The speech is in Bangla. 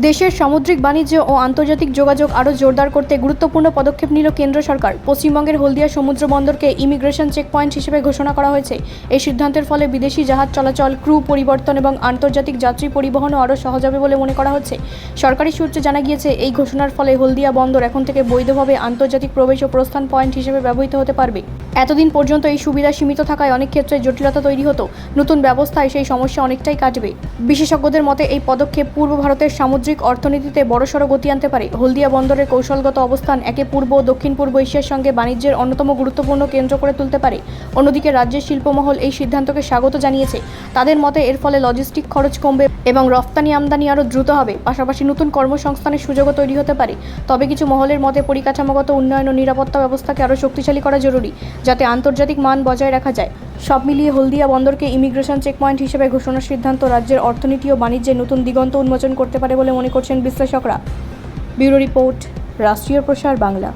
দেশের সামুদ্রিক বাণিজ্য ও আন্তর্জাতিক যোগাযোগ আরও জোরদার করতে গুরুত্বপূর্ণ পদক্ষেপ নিল কেন্দ্র সরকার। পশ্চিমবঙ্গের হলদিয়া সমুদ্র বন্দরকে ইমিগ্রেশন চেকপয়েন্ট হিসেবে ঘোষণা করা হয়েছে। এই সিদ্ধান্তের ফলে বিদেশি জাহাজ চলাচল, ক্রু পরিবর্তন এবং আন্তর্জাতিক যাত্রী পরিবহনও আরও সহজ হবে বলে মনে করা হচ্ছে। সরকারি সূত্রে জানা গিয়েছে, এই ঘোষণার ফলে হলদিয়া বন্দর এখন থেকে বৈধভাবে আন্তর্জাতিক প্রবেশ ও প্রস্থান পয়েন্ট হিসেবে ব্যবহৃত হতে পারবে। এতদিন পর্যন্ত এই সুবিধা সীমিত থাকায় অনেক ক্ষেত্রে জটিলতা তৈরি হতো। নতুন ব্যবস্থায় সেই সমস্যা অনেকটাই কাটবে। বিশেষজ্ঞদের মতে এই পদক্ষেপ পূর্ব ভারতের সামুদ্রিক অর্থনীতিতে বড়সড় গতি আনতে পারে। হলদিয়া বন্দরের কৌশলগত অবস্থান একে পূর্ব ও দক্ষিণ পূর্ব এশিয়ার সঙ্গে বাণিজ্যের অন্যতম গুরুত্বপূর্ণ কেন্দ্র করে তুলতে পারে। অন্যদিকে রাজ্যের শিল্পমহল এই সিদ্ধান্তকে স্বাগত জানিয়েছে। তাদের মতে এর ফলে লজিস্টিক খরচ কমবে এবং রফতানি আমদানি আরও দ্রুত হবে। পাশাপাশি নতুন কর্মসংস্থানের সুযোগও তৈরি হতে পারে। তবে কিছু মহলের মতে পরিকাঠামোগত উন্নয়ন ও নিরাপত্তা ব্যবস্থাকে আরও শক্তিশালী করা জরুরি, যাতে আন্তর্জাতিক মান বজায় রাখা যায়। সব মিলিয়ে হলদিয়া বন্দরকে ইমিগ্রেশন চেকপয়েন্ট হিসেবে ঘোষণার সিদ্ধান্ত রাজ্যের অর্থনীতি ও বাণিজ্যে নতুন দিগন্ত উন্মোচন করতে পারে বলে মনে করছেন বিশ্লেষকরা। ব্যুরো রিপোর্ট, রাষ্ট্রীয় প্রসার বাংলা।